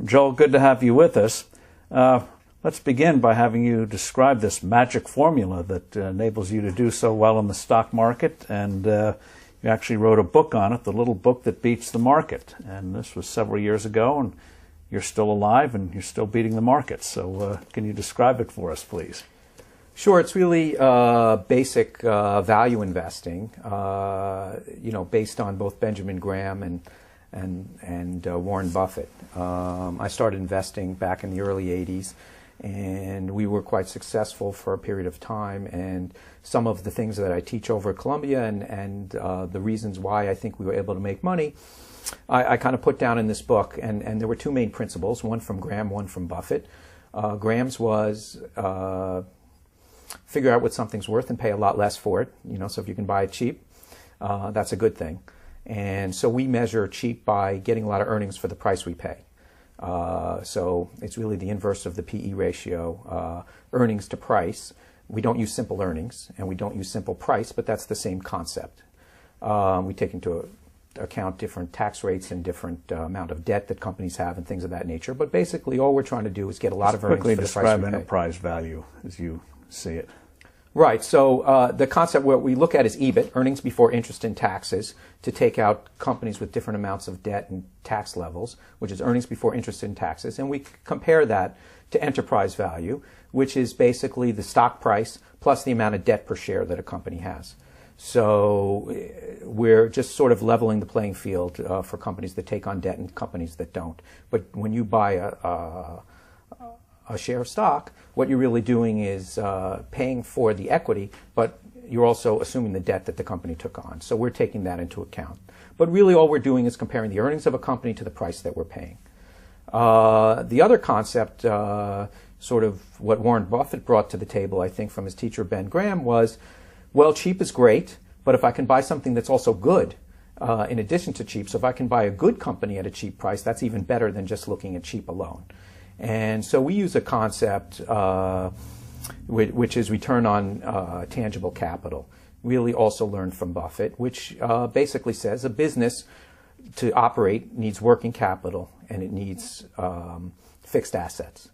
Joel, good to have you with us. Let's begin by having you describe this magic formula that enables you to do so well in the stock market. And you actually wrote a book on it, The Little Book That Beats the Market. And this was several years ago, and you're still alive and you're still beating the market. So can you describe it for us, please? Sure. It's really basic value investing, based on both Benjamin Graham and Warren Buffett. I started investing back in the early 80s, and we were quite successful for a period of time. And some of the things that I teach over at Columbia and the reasons why I think we were able to make money, I kind of put down in this book. And there were two main principles, one from Graham, one from Buffett. Graham's was figure out what something's worth and pay a lot less for it. So if you can buy it cheap, that's a good thing. And so we measure cheap by getting a lot of earnings for the price we pay. So it's really the inverse of the PE ratio, earnings to price. We don't use simple earnings and we don't use simple price, but that's the same concept. We take into account different tax rates and different amount of debt that companies have and things of that nature. But basically all we're trying to do is get a lot of earnings for the price we pay. Quickly describe enterprise value as you see it. Right. So the concept what we look at is EBIT, earnings before interest and taxes, to take out companies with different amounts of debt and tax levels, which is earnings before interest and taxes. And we compare that to enterprise value, which is basically the stock price plus the amount of debt per share that a company has. So we're just sort of leveling the playing field for companies that take on debt and companies that don't. But when you buy a share of stock, what you're really doing is paying for the equity, but you're also assuming the debt that the company took on. So we're taking that into account. But really all we're doing is comparing the earnings of a company to the price that we're paying. The other concept, sort of what Warren Buffett brought to the table, I think, from his teacher Ben Graham was, well, cheap is great, but if I can buy something that's also good, in addition to cheap, so if I can buy a good company at a cheap price, that's even better than just looking at cheap alone. And so we use a concept which is return on tangible capital, really also learned from Buffett, which basically says a business to operate needs working capital and it needs fixed assets.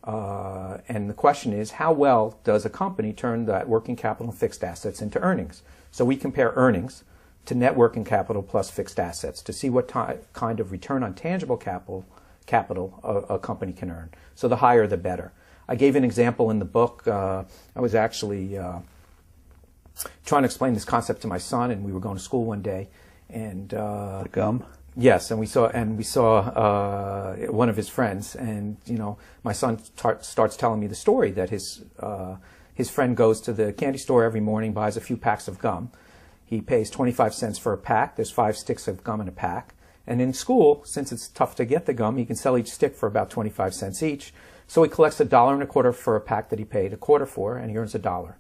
And the question is, how well does a company turn that working capital and fixed assets into earnings? So we compare earnings to net working capital plus fixed assets to see what kind of return on tangible capital a company can earn. So the higher the better. I gave an example in the book. I was actually trying to explain this concept to my son, and we were going to school one day, and the gum. Yes, and we saw one of his friends, and my son starts telling me the story that his friend goes to the candy store every morning, buys a few packs of gum. He pays 25 cents for a pack. There's 5 sticks of gum in a pack. And in school, since it's tough to get the gum, he can sell each stick for about 25 cents each. So he collects $1.25 for a pack that he paid a quarter for, and he earns $1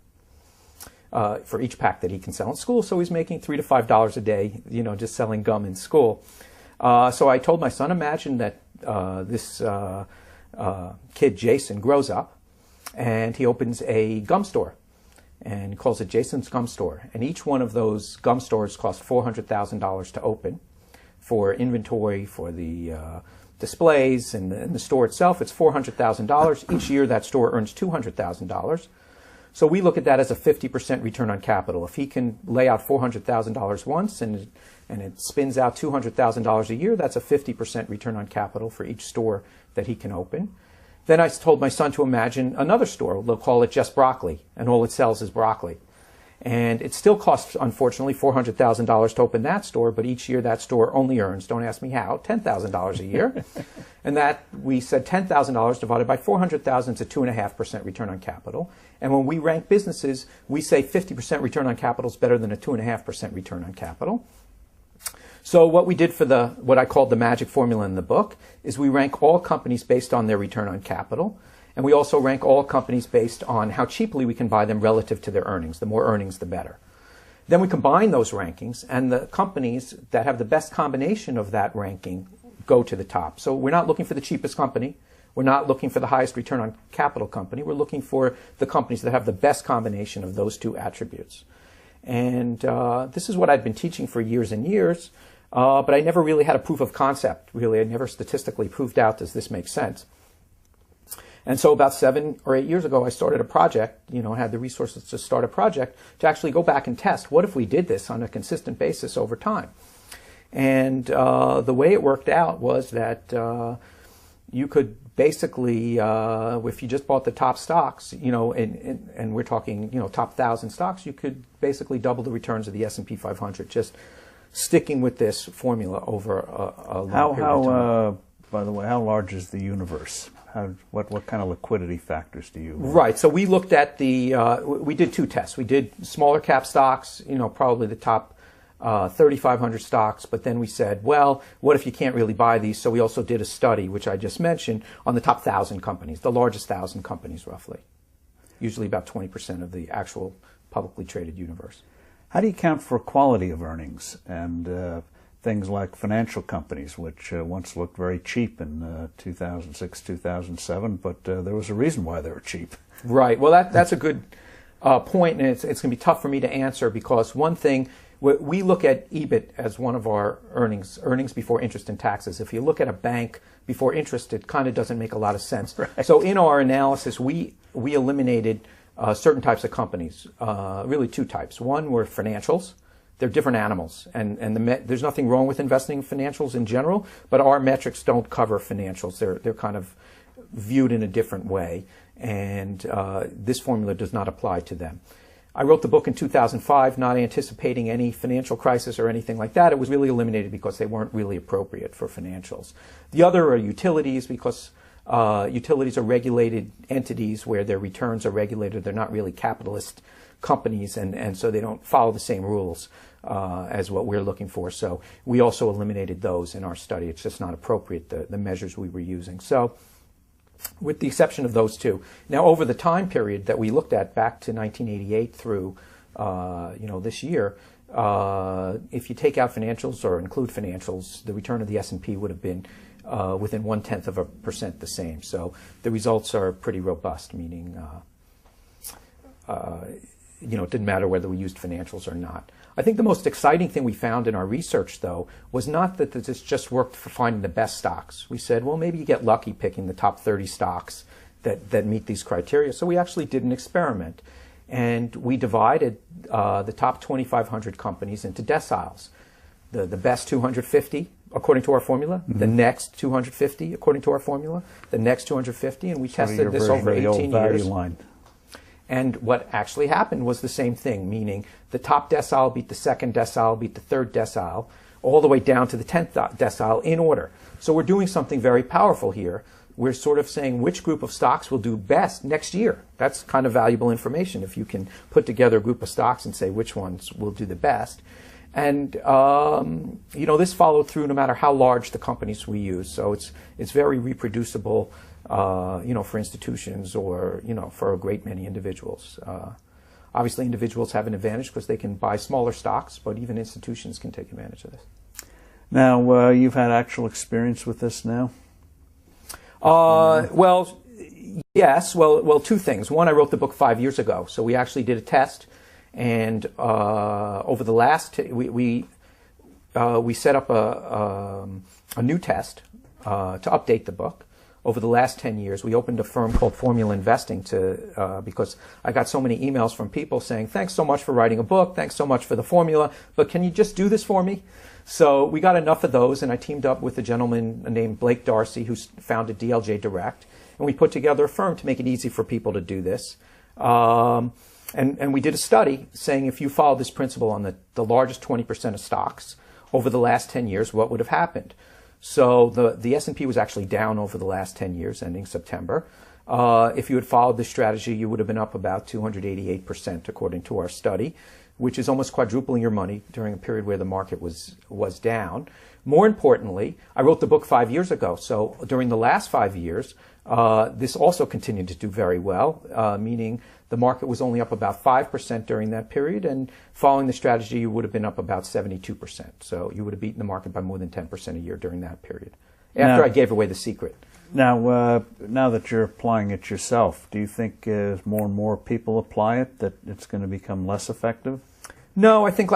for each pack that he can sell in school. So he's making $3 to $5 a day, just selling gum in school. So I told my son, imagine that this kid, Jason, grows up, and he opens a gum store, and he calls it Jason's Gum Store. And each one of those gum stores costs $400,000 to open. For inventory, for the displays, and the store itself, it's $400,000. Each year that store earns $200,000. So we look at that as a 50% return on capital. If he can lay out $400,000 once and it spins out $200,000 a year, that's a 50% return on capital for each store that he can open. Then I told my son to imagine another store. We'll call it Just Broccoli, and all it sells is broccoli. And it still costs, unfortunately, $400,000 to open that store, but each year that store only earns, don't ask me how, $10,000 a year. And that, we said $10,000 divided by 400,000 is a 2.5% return on capital. And when we rank businesses, we say 50% return on capital is better than a 2.5% return on capital. So what we did for what I called the magic formula in the book is we rank all companies based on their return on capital. And we also rank all companies based on how cheaply we can buy them relative to their earnings. The more earnings, the better. Then we combine those rankings, and the companies that have the best combination of that ranking go to the top. So we're not looking for the cheapest company. We're not looking for the highest return on capital company. We're looking for the companies that have the best combination of those two attributes. And this is what I'd been teaching for years and years. but I never really had a proof of concept, really. I never statistically proved out, does this make sense? And so about 7 or 8 years ago, I started a project, had the resources to start a project to actually go back and test, what if we did this on a consistent basis over time? And the way it worked out was that you could basically, if you just bought the top stocks, and we're talking, top 1,000 stocks, you could basically double the returns of the S&P 500, just sticking with this formula over a long period of time. By the way, how large is the universe? What kind of liquidity factors do you? Right. So we looked at we did 2 tests. We did smaller cap stocks, probably the top 3,500 stocks. But then we said, well, what if you can't really buy these? So we also did a study, which I just mentioned, on the top 1,000 companies, the largest 1,000 companies, roughly. Usually about 20% of the actual publicly traded universe. How do you account for quality of earnings and things like financial companies, which once looked very cheap in 2006, 2007, but there was a reason why they were cheap. Right. Well, that's a good point, and it's going to be tough for me to answer because one thing, we look at EBIT as one of our earnings before interest and taxes. If you look at a bank before interest, it kind of doesn't make a lot of sense. Right. So in our analysis, we eliminated certain types of companies, really 2 types. One were financials. They're different animals, and there's nothing wrong with investing in financials in general, but our metrics don't cover financials. They're kind of viewed in a different way, and this formula does not apply to them. I wrote the book in 2005, not anticipating any financial crisis or anything like that. It was really eliminated because they weren't really appropriate for financials. The other are utilities, because utilities are regulated entities where their returns are regulated. They're not really capitalist companies, and so they don't follow the same rules as what we're looking for. So we also eliminated those in our study. It's just not appropriate, the measures we were using. So with the exception of those 2. Now, over the time period that we looked at, back to 1988 through this year, if you take out financials or include financials, the return of the S&P would have been within 0.1% the same. So the results are pretty robust, meaning it didn't matter whether we used financials or not. I think the most exciting thing we found in our research, though, was not that this just worked for finding the best stocks. We said, well, maybe you get lucky picking the top 30 stocks that meet these criteria. So we actually did an experiment, and we divided the top 2,500 companies into deciles. The best 250, according to our formula, the next 250, according to our formula, the next 250, and we tested this over 18 years. Line. And what actually happened was the same thing, meaning the top decile beat the second decile, beat the third decile, all the way down to the 10th decile in order. So we're doing something very powerful here. We're sort of saying which group of stocks will do best next year. That's kind of valuable information if you can put together a group of stocks and say which ones will do the best. And this followed through no matter how large the companies we use. So it's very reproducible, for institutions or for a great many individuals. Obviously, individuals have an advantage because they can buy smaller stocks, but even institutions can take advantage of this. Now, you've had actual experience with this now? Well, yes. Well, 2 things. One, I wrote the book 5 years ago, so we actually did a test. And over the last, we set up a new test to update the book. Over the last 10 years, we opened a firm called Formula Investing because I got so many emails from people saying, thanks so much for writing a book, thanks so much for the formula, but can you just do this for me? So we got enough of those, and I teamed up with a gentleman named Blake Darcy, who founded DLJ Direct, and we put together a firm to make it easy for people to do this. And we did a study saying if you followed this principle on the largest 20% of stocks over the last 10 years, what would have happened? So the S&P was actually down over the last 10 years, ending September. If you had followed this strategy, you would have been up about 288%, according to our study, which is almost quadrupling your money during a period where the market was down. More importantly, I wrote the book 5 years ago. So during the last 5 years, this also continued to do very well, meaning the market was only up about 5% during that period, and following the strategy, you would have been up about 72%. So you would have beaten the market by more than 10% a year during that period, after I gave away the secret. Now, now that you're applying it yourself, do you think as more and more people apply it, that it's going to become less effective? No, I think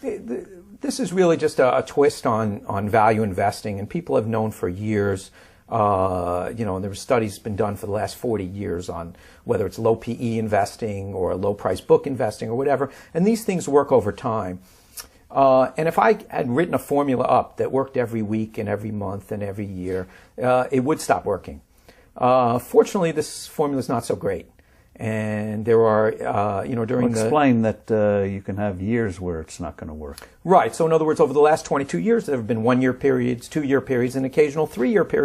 the This is really just a twist on value investing, and people have known for years. And there were studies been done for the last 40 years on whether it's low PE investing or low price book investing or whatever, and these things work over time. And if I had written a formula up that worked every week and every month and every year, it would stop working. Fortunately, this formula is not so great. And there are, during explain that you can have years where it's not going to work. Right. So in other words, over the last 22 years, there have been 1-year periods, 2-year periods, and occasional 3-year periods.